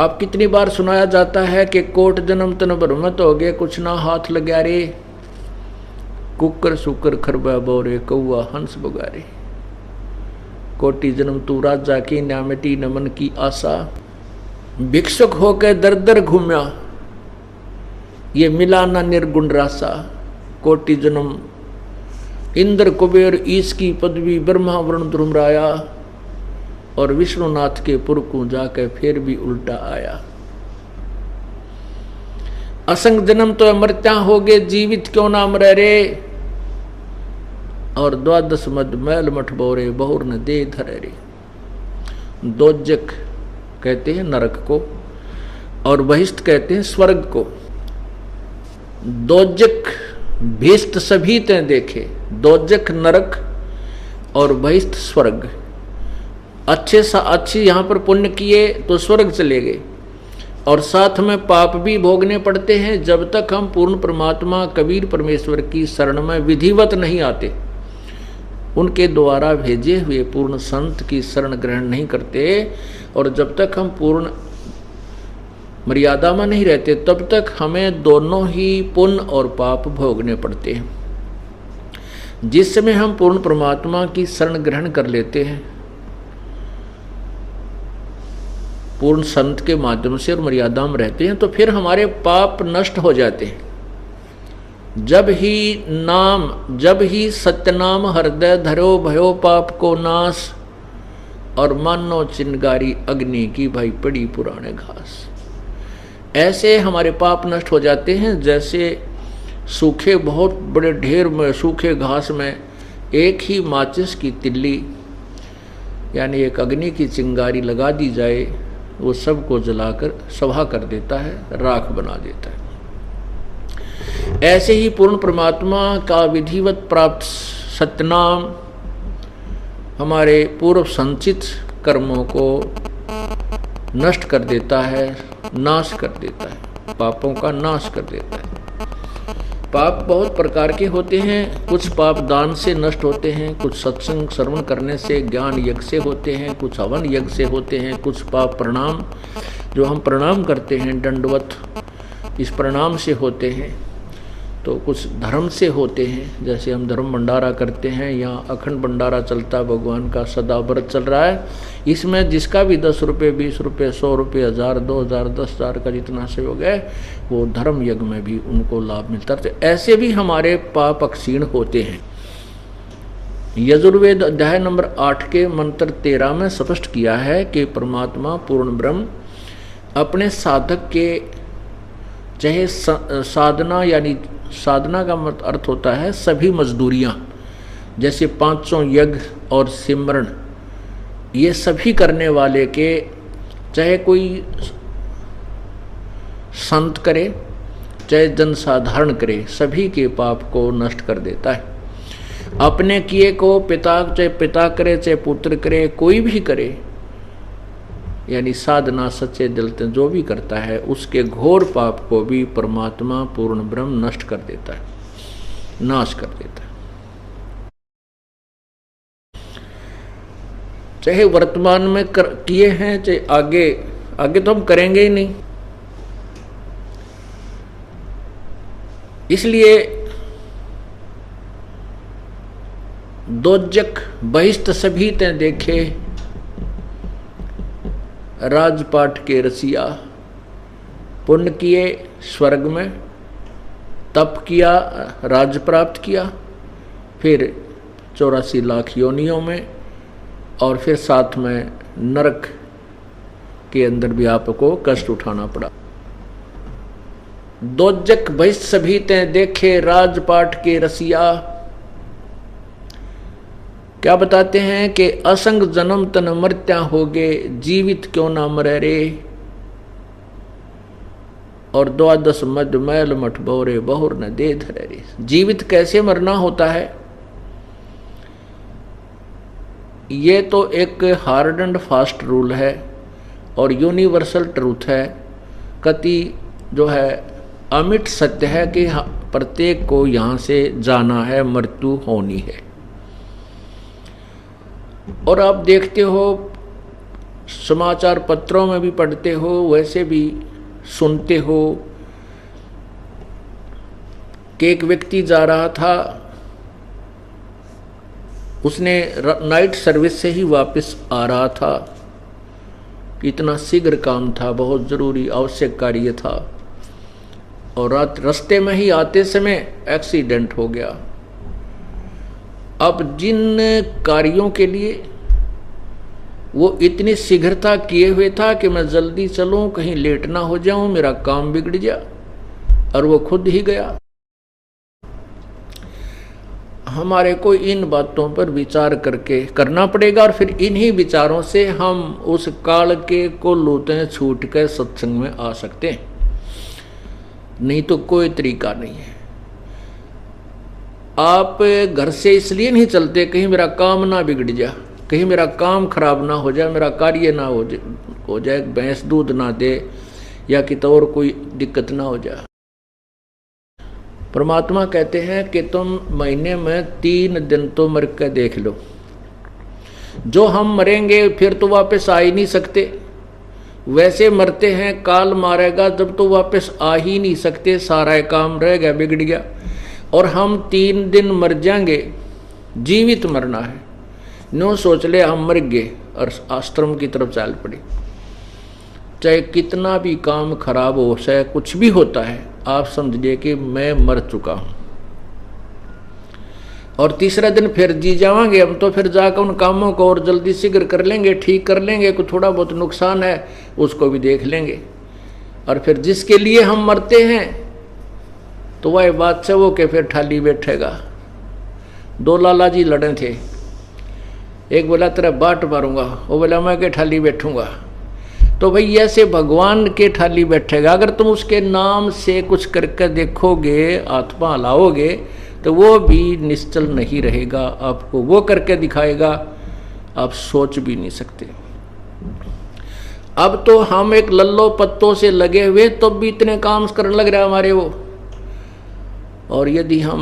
अब कितनी बार सुनाया जाता है कि कोट जन्म तन भ्रमत हो गए, कुछ ना हाथ लग्या रे, कुकर सुकर खरबा बोरे, कौआ हंस बगारे। कोटि जन्म तू राजा की, न्यामिटी नमन की आशा। भिक्षुक होकर दर दर घूम्या, ये मिला ना निर्गुण रासा। कोटि जन्म इंद्र कुबेर ईश की पदवी, ब्रह्मा वरुण ध्रुमराया, और विष्णुनाथ के पुर को जाकर फिर भी उल्टा आया। असंग जन्म तो मरत्या हो गए, जीवित क्यों ना मरे रे, और द्वादश मद मैल मठ बोरे, बहुर न दे धरे रे। दोजक कहते हैं नरक को, और बहिष्ठ कहते हैं स्वर्ग को। दोजक भीष्ट सभी ते देखे, दोजक नरक और बहिष्ठ स्वर्ग। अच्छे सा अच्छी यहाँ पर पुण्य किए तो स्वर्ग चले गए, और साथ में पाप भी भोगने पड़ते हैं जब तक हम पूर्ण परमात्मा कबीर परमेश्वर की शरण में विधिवत नहीं आते, उनके द्वारा भेजे हुए पूर्ण संत की शरण ग्रहण नहीं करते, और जब तक हम पूर्ण मर्यादा में नहीं रहते तब तक हमें दोनों ही पुण्य और पाप भोगने पड़ते हैं। जिस समय हम पूर्ण परमात्मा की शरण ग्रहण कर लेते हैं, पूर्ण संत के माध्यम से और मर्यादा में रहते हैं, तो फिर हमारे पाप नष्ट हो जाते हैं। जब ही सत्यनाम हृदय धरो, भयो पाप को नाश, और मानो चिनगारी अग्नि की भाई पड़ी पुराने घास। ऐसे हमारे पाप नष्ट हो जाते हैं जैसे सूखे बहुत बड़े ढेर में सूखे घास में एक ही माचिस की तिल्ली यानी एक अग्नि की चिंगारी लगा दी जाए, वो सबको जलाकर सभा कर देता है, राख बना देता है। ऐसे ही पूर्ण परमात्मा का विधिवत प्राप्त सत्यनाम हमारे पूर्व संचित कर्मों को नष्ट कर देता है, नाश कर देता है, पापों का नाश कर देता है। पाप बहुत प्रकार के होते हैं, कुछ पाप दान से नष्ट होते हैं, कुछ सत्संग श्रवण करने से, ज्ञान यज्ञ से होते हैं, कुछ हवन यज्ञ से होते हैं, कुछ पाप प्रणाम जो हम प्रणाम करते हैं दंडवत, इस प्रणाम से होते हैं, तो कुछ धर्म से होते हैं, जैसे हम धर्म भंडारा करते हैं, यहाँ अखंड भंडारा चलता है, भगवान का सदा व्रत चल रहा है, इसमें जिसका भी 10 रुपये 20 रुपये 100 रुपये 1000 2000 10,000 का जितना सहयोग है वो धर्म यज्ञ में भी उनको लाभ मिलता है। तो ऐसे भी हमारे पाप क्षीण होते हैं। यजुर्वेद अध्याय नंबर 8 के मंत्र 13 में स्पष्ट किया है कि परमात्मा पूर्ण ब्रह्म अपने साधक के चाहे साधना यानी साधना का मत अर्थ होता है सभी मजदूरियाँ, जैसे 500 यज्ञ और सिमरण, ये सभी करने वाले के चाहे कोई संत करे चाहे जनसाधारण करे, सभी के पाप को नष्ट कर देता है। अपने किए को चाहे पिता करे चाहे पुत्र करे, कोई भी करे, यानी साधना सच्चे दिल से जो भी करता है उसके घोर पाप को भी परमात्मा पूर्ण ब्रह्म नष्ट कर देता है, नाश कर देता है। चाहे वर्तमान में किए हैं चाहे आगे तो हम करेंगे ही नहीं। इसलिए दोजक बहिष्ठ सभी ते देखे, राजपाट के रसिया। पुण्य किए स्वर्ग में, तप किया राज प्राप्त किया, फिर 84 लाख योनियों में, और फिर साथ में नरक के अंदर भी आपको कष्ट उठाना पड़ा। दोजक बहिष्ठ सभी ते देखे, राजपाट के रसिया। क्या बताते हैं कि असंग जन्म तन मर्त्या होगे, जीवित क्यों ना मरे रे, और 12 मद मैल मठ बोरे, बहुर न दे धरे रे। जीवित कैसे मरना होता है, ये तो एक हार्ड एंड फास्ट रूल है और यूनिवर्सल ट्रूथ है, कति जो है अमिट सत्य है कि प्रत्येक को यहाँ से जाना है, मृत्यु होनी है। और आप देखते हो समाचार पत्रों में भी पढ़ते हो, वैसे भी सुनते हो कि एक व्यक्ति जा रहा था, उसने नाइट सर्विस से ही वापस आ रहा था, इतना शीघ्र काम था, बहुत ज़रूरी आवश्यक कार्य था, और रास्ते में ही आते समय एक्सीडेंट हो गया। अब जिन कार्यों के लिए वो इतनी शीघ्रता किए हुए था कि मैं जल्दी चलूं, कहीं लेट ना हो जाऊं, मेरा काम बिगड़ जा, और वो खुद ही गया। हमारे को इन बातों पर विचार करके करना पड़ेगा, और फिर इन्हीं विचारों से हम उस काल के को लूटे छूट कर सत्संग में आ सकते हैं, नहीं तो कोई तरीका नहीं है। आप घर से इसलिए नहीं चलते कहीं मेरा काम ना बिगड़ जा, कहीं मेरा काम खराब ना हो जाए, मेरा कार्य ना हो जाए, भैंस दूध ना दे, या कि तो और कोई दिक्कत ना हो जाए। परमात्मा कहते हैं कि तुम महीने में 3 दिन तो मर के देख लो। जो हम मरेंगे फिर तो वापस आ ही नहीं सकते, वैसे मरते हैं काल मारेगा जब तो वापस आ ही नहीं सकते, सारा काम रह गया, बिगड़ गया। और हम 3 दिन मर जाएंगे, जीवित मरना है। नो सोच ले हम मर गए और आश्रम की तरफ चल पड़े, चाहे कितना भी काम खराब हो, चाहे कुछ भी होता है, आप समझिए कि मैं मर चुका हूं। और तीसरा दिन फिर जी जावांगे हम, तो फिर जाकर उन कामों को और जल्दी शीघ्र कर लेंगे, ठीक कर लेंगे, कुछ थोड़ा बहुत नुकसान है उसको भी देख लेंगे। और फिर जिसके लिए हम मरते हैं तो वह बात से वो के फिर ठाली बैठेगा। 2 लाला जी लड़े थे, एक बोला तेरा बाट मारूंगा, वो बोला मैं के ठाली बैठूंगा। तो भाई ऐसे भगवान के ठाली बैठेगा। अगर तुम उसके नाम से कुछ करके देखोगे, आत्मा लाओगे, तो वो भी निश्चल नहीं रहेगा, आपको वो करके दिखाएगा, आप सोच भी नहीं सकते। अब तो हम एक लल्लो पत्तों से लगे हुए तो भी इतने काम करने लग रहा हमारे वो। और यदि हम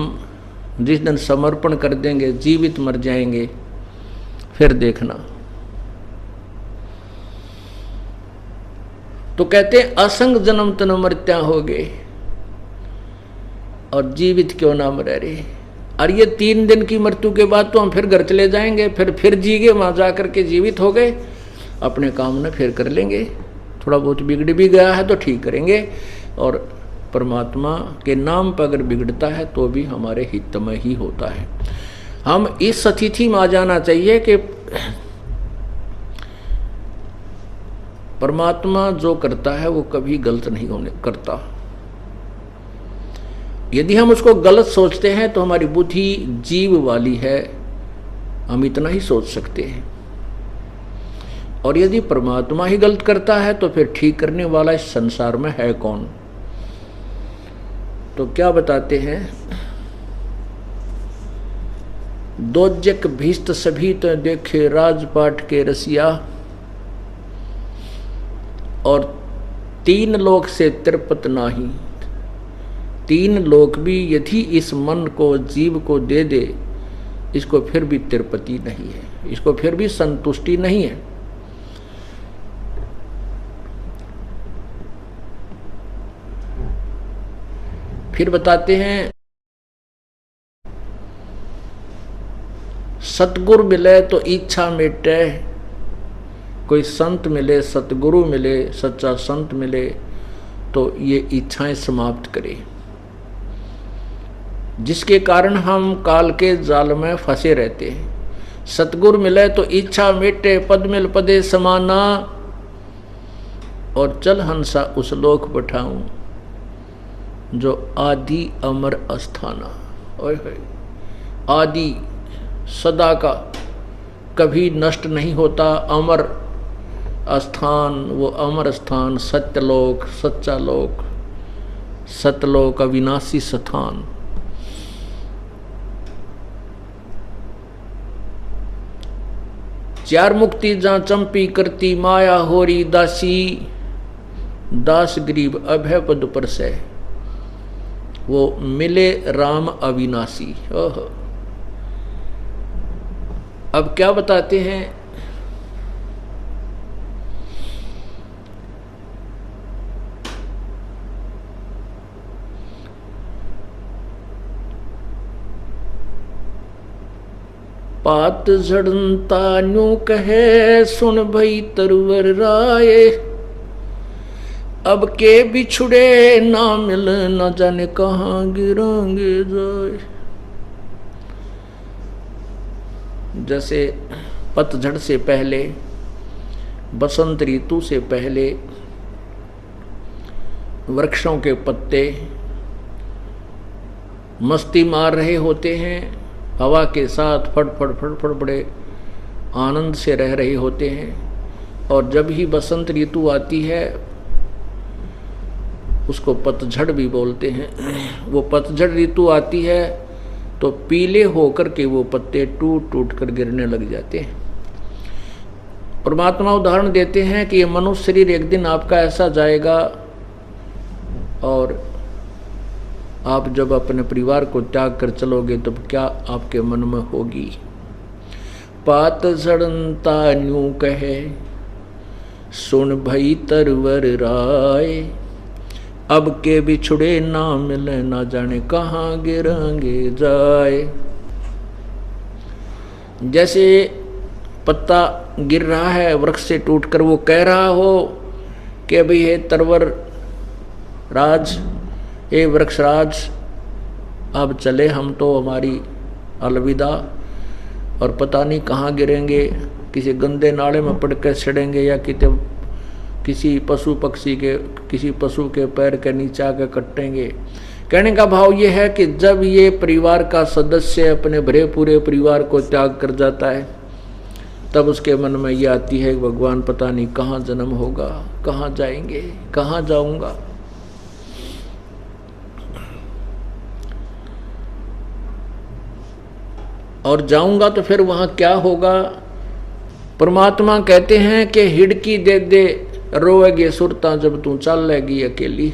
जिस दिन समर्पण कर देंगे, जीवित मर जाएंगे, फिर देखना। तो कहते असंग जन्म तन मृत्या हो गए, और जीवित क्यों ना मरे रे। और ये 3 दिन की मृत्यु के बाद तो हम फिर घर चले जाएंगे, फिर जीगे, वहां जाकर के जीवित हो गए, अपने काम न फिर कर लेंगे। थोड़ा बहुत बिगड़ भी गया है तो ठीक करेंगे, और परमात्मा के नाम पर अगर बिगड़ता है तो भी हमारे हित में ही होता है। हम इस स्थिति में आ जाना चाहिए कि परमात्मा जो करता है वो कभी गलत नहीं होने करता। यदि हम उसको गलत सोचते हैं तो हमारी बुद्धि जीव वाली है, हम इतना ही सोच सकते हैं। और यदि परमात्मा ही गलत करता है तो फिर ठीक करने वाला इस संसार में है कौन। तो क्या बताते हैं, दोजक भीष्ट सभी तो देखे राजपाट के रसिया, और 3 लोक से तिरपत नाही। 3 लोक भी यदि इस मन को, जीव को दे दे, इसको फिर भी तिरपति नहीं है, इसको फिर भी संतुष्टि नहीं है। फिर बताते हैं, सतगुरु मिले तो इच्छा मिटे। कोई संत मिले, सतगुरु मिले, सच्चा संत मिले तो ये इच्छाएं समाप्त करे, जिसके कारण हम काल के जाल में फंसे रहते हैं। सतगुरु मिले तो इच्छा मिटे, पद मिल पदे समाना, और चल हंसा उस लोक बैठाऊं जो आदि अमर अस्थाना। ओए होए, आदि सदा का, कभी नष्ट नहीं होता, अमर स्थान, वो अमर स्थान, सत्यलोक, सच्चा लोक, सतलोक, अविनाशी स्थान। चार मुक्ति जहाँ चंपी करती माया होरी दासी, दास गरीब अभय पद पर से, वो मिले राम अविनाशी। ओह, अब क्या बताते हैं, पात झड़ता न्यू कहे सुन भई तरवर राय, अब के बिछुड़े ना मिल न जाने कहाँ गिरेंगे जाए। जैसे पतझड़ से पहले, बसंत ऋतु से पहले वृक्षों के पत्ते मस्ती मार रहे होते हैं, हवा के साथ फड़फड़ फड़फड़ बड़े आनंद से रह रहे होते हैं। और जब ही बसंत ऋतु आती है, उसको पतझड़ भी बोलते हैं, वो पतझड़ ऋतु आती है तो पीले होकर के वो पत्ते टूट टूट कर गिरने लग जाते हैं। परमात्मा उदाहरण देते हैं कि ये मनुष्य शरीर एक दिन आपका ऐसा जाएगा, और आप जब अपने परिवार को त्याग कर चलोगे तब क्या आपके मन में होगी। पात झड़ता न्यू कहे सुन भई तरवर राय, अब के बिछुड़े ना मिले ना जाने कहाँ गिरेंगे जाए। जैसे पत्ता गिर रहा है वृक्ष से टूटकर, वो कह रहा हो कि अभी हे तरवर राज, हे वृक्षराज, अब चले हम तो, हमारी अलविदा, और पता नहीं कहाँ गिरेंगे, किसी गंदे नाले में पड़कर सड़ेंगे या किसी पशु पक्षी के, किसी पशु के पैर के नीचे आकर कटेंगे। कहने का भाव ये है कि जब ये परिवार का सदस्य अपने भरे पूरे परिवार को त्याग कर जाता है, तब उसके मन में ये आती है कि भगवान पता नहीं कहाँ जन्म होगा, कहाँ जाएंगे, कहाँ जाऊंगा। और जाऊंगा तो फिर वहां क्या होगा। परमात्मा कहते हैं कि हिड़की दे दे रोएगी सुरता जब तू चल लेगी अकेली।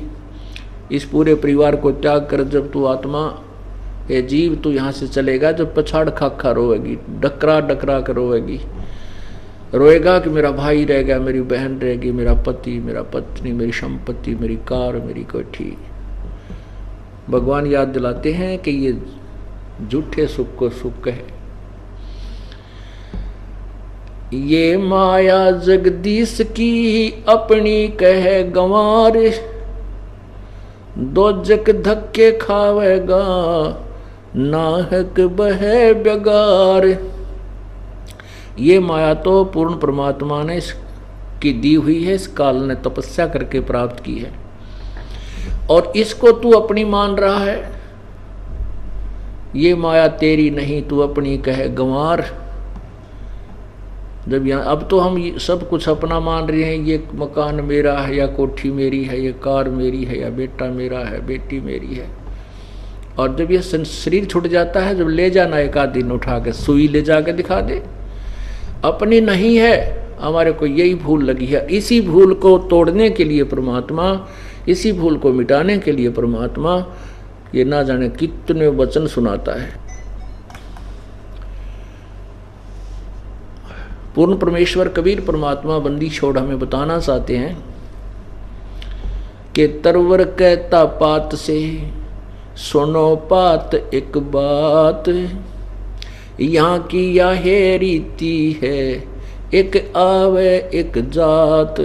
इस पूरे परिवार को त्याग कर जब तू आत्मा, ये जीव तू यहाँ से चलेगा, जब पछाड़ खा रोएगी, डकरा डकरा कर रोएगी, रोएगा कि मेरा भाई रह गया, मेरी बहन रहेगी, मेरा पति, मेरा पत्नी, मेरी संपत्ति, मेरी कार, मेरी कोठी। भगवान याद दिलाते हैं कि ये झूठे सुख को सुख कहे। ये माया जगदीश की अपनी कहे गंवार, दोजक धक्के खावेगा नाहक बहे बेगार। ये माया तो पूर्ण परमात्मा ने इसकी दी हुई है, इस काल ने तपस्या करके प्राप्त की है, और इसको तू अपनी मान रहा है। ये माया तेरी नहीं, तू अपनी कहे गंवार। जब यहाँ अब तो हम सब कुछ अपना मान रहे हैं, ये मकान मेरा है या कोठी मेरी है, ये कार मेरी है या बेटा मेरा है, बेटी मेरी है। और जब ये शरीर छूट जाता है, जब ले जाना एक आध दिन उठा के सुई ले जाके दिखा दे, अपनी नहीं है, हमारे को यही भूल लगी है। इसी भूल को तोड़ने के लिए परमात्मा, इसी भूल को मिटाने के लिए परमात्मा ये ना जाने कितने वचन सुनाता है। पूर्ण परमेश्वर कबीर परमात्मा बंदी छोड़ हमें बताना चाहते हैं कि तरवर कहता पात से सुनो पात एक बात, यहाँ की यह रीति है एक आवे एक जात।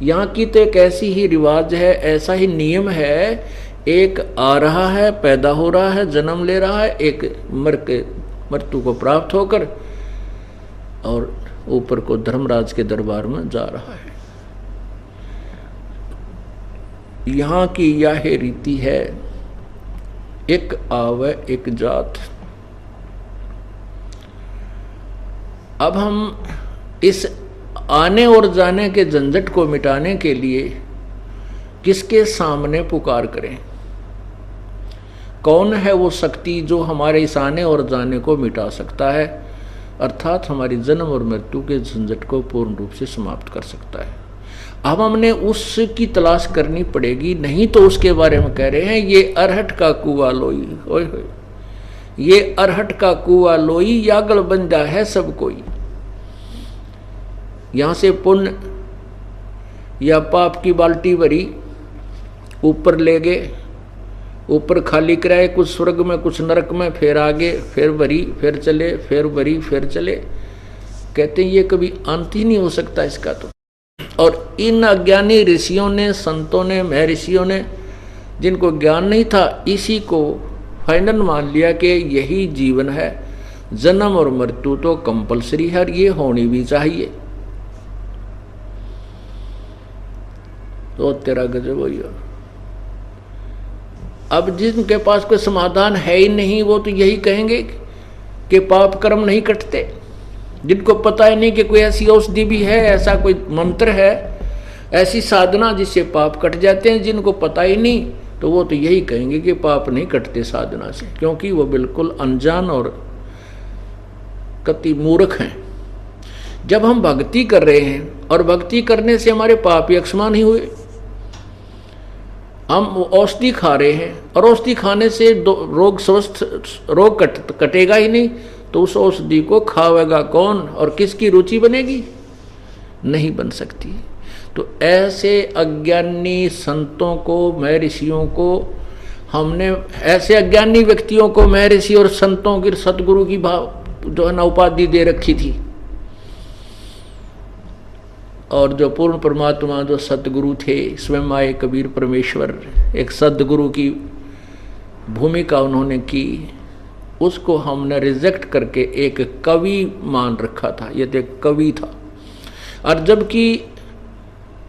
यहाँ की तो एक ऐसी ही रिवाज है, ऐसा ही नियम है, एक आ रहा है, पैदा हो रहा है, जन्म ले रहा है, एक मृत्यु को प्राप्त होकर और ऊपर को धर्मराज के दरबार में जा रहा है। यहाँ की यह रीति है एक आवे एक जात। अब हम इस आने और जाने के झंझट को मिटाने के लिए किसके सामने पुकार करें? कौन है वो शक्ति जो हमारे इस आने और जाने को मिटा सकता है, अर्थात हमारी जन्म और मृत्यु के झंझट को पूर्ण रूप से समाप्त कर सकता है। अब हमने उसकी तलाश करनी पड़ेगी, नहीं तो उसके बारे में कह रहे हैं ये अरहट का कुआ लोई, ओए होए, ये अरहट का कुआ लोई, यागल बंदा है सब कोई। यहां से पुण्य या पाप की बाल्टी भरी ऊपर ले गए ऊपर खाली कराए, कुछ स्वर्ग में कुछ नरक में, फिर आगे फिर भरी फिर चले, फिर भरी फिर चले। कहते हैं ये कभी अंत ही नहीं हो सकता इसका तो। और इन अज्ञानी ऋषियों ने, संतों ने, महर्षियों ने, जिनको ज्ञान नहीं था, इसी को फाइनल मान लिया कि यही जीवन है, जन्म और मृत्यु तो कंपलसरी है और ये होनी भी चाहिए। तो तेरा गजब हो। अब जिनके पास कोई समाधान है ही नहीं, वो तो यही कहेंगे कि पाप कर्म नहीं कटते। जिनको पता ही नहीं कि कोई ऐसी औषधि भी है, ऐसा कोई मंत्र है, ऐसी साधना जिससे पाप कट जाते हैं, जिनको पता ही नहीं, तो वो तो यही कहेंगे कि पाप नहीं कटते साधना से, क्योंकि वो बिल्कुल अनजान और कति मूर्ख हैं। जब हम भक्ति कर रहे हैं और भक्ति करने से हमारे पाप ही अक्षमा नहीं हुए, हम औषधि खा रहे हैं और औषधि खाने से रोग कटेगा ही नहीं, तो उस औषधि को खावेगा कौन और किसकी रुचि बनेगी? नहीं बन सकती। तो ऐसे अज्ञानी संतों को, महर्षियों को हमने, ऐसे अज्ञानी व्यक्तियों को महर्षि और संतों की, सतगुरु की भाव जो है ना उपाधि दे रखी थी। और जो पूर्ण परमात्मा, जो सतगुरु थे, स्वयं आए कबीर परमेश्वर, एक सदगुरु की भूमिका उन्होंने की, उसको हमने रिजेक्ट करके एक कवि मान रखा था। ये तो एक कवि था। और जबकि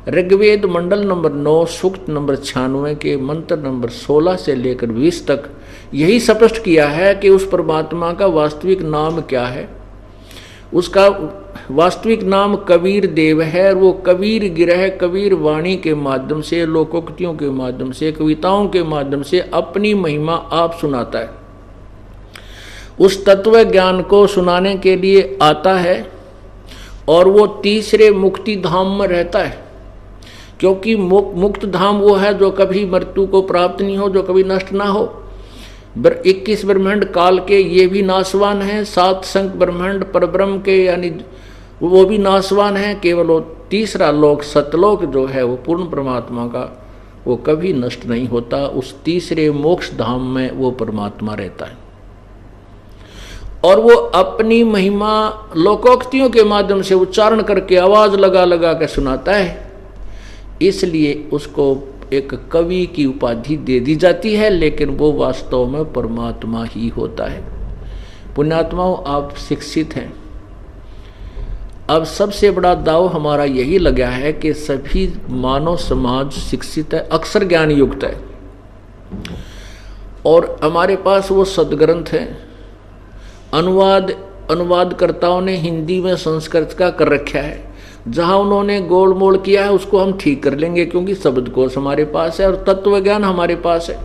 ऋग्वेद मंडल नंबर 9 सूक्त नंबर 96 के मंत्र नंबर 16 से लेकर 20 तक यही स्पष्ट किया है कि उस परमात्मा का वास्तविक नाम क्या है। उसका वास्तविक नाम कबीर देव है। वो कबीर गिरह, कबीर वाणी के माध्यम से, लोकोक्तियों के माध्यम से, कविताओं के माध्यम से अपनी महिमा आप सुनाता है। उस तत्व ज्ञान को सुनाने के लिए आता है और वो तीसरे मुक्ति धाम में रहता है, क्योंकि मुक्त धाम वो है जो कभी मृत्यु को प्राप्त नहीं हो, जो कभी नष्ट ना हो। 21 ब्रह्मांड काल के ये भी नाशवान हैं, 7 संख ब्रह्मांड परब्रह्म के यानी वो भी नाशवान है। केवल वो तीसरा लोक, सतलोक जो है वो पूर्ण परमात्मा का, वो कभी नष्ट नहीं होता। उस तीसरे मोक्ष धाम में वो परमात्मा रहता है और वो अपनी महिमा लोकोक्तियों के माध्यम से उच्चारण करके, आवाज लगा लगा के सुनाता है। इसलिए उसको एक कवि की उपाधि दे दी जाती है, लेकिन वो वास्तव में परमात्मा ही होता है। पुण्यात्माओं, आप शिक्षित हैं। अब सबसे बड़ा दाव हमारा यही लगा है कि सभी मानव समाज शिक्षित है, अक्षर ज्ञान युक्त है, और हमारे पास वो सदग्रंथ हैं। अनुवादकर्ताओं ने हिंदी में संस्कृत का कर रखा है। जहां उन्होंने गोल मोड़ किया है उसको हम ठीक कर लेंगे, क्योंकि शब्दकोश हमारे पास है और तत्व ज्ञान हमारे पास है।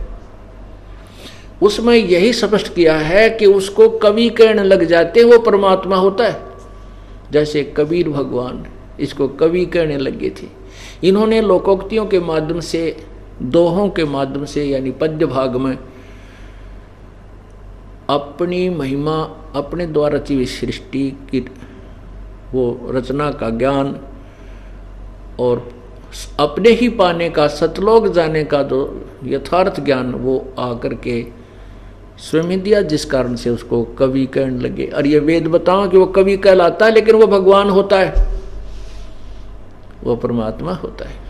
उसमें यही स्पष्ट किया है कि उसको कवि कहने लग जाते वो परमात्मा होता है। जैसे कबीर भगवान इसको कवि कहने लगे थे। इन्होंने लोकोक्तियों के माध्यम से, दोहों के माध्यम से, यानी पद्य भाग में अपनी महिमा, अपने द्वारा रची हुई सृष्टि की वो रचना का ज्ञान और अपने ही पाने का, सतलोक जाने का जो यथार्थ ज्ञान वो आकर के स्वयं दिया, जिस कारण से उसको कवि कहने लगे। और ये वेद बताओ कि वो कवि कहलाता है, लेकिन वो भगवान होता है, वो परमात्मा होता है।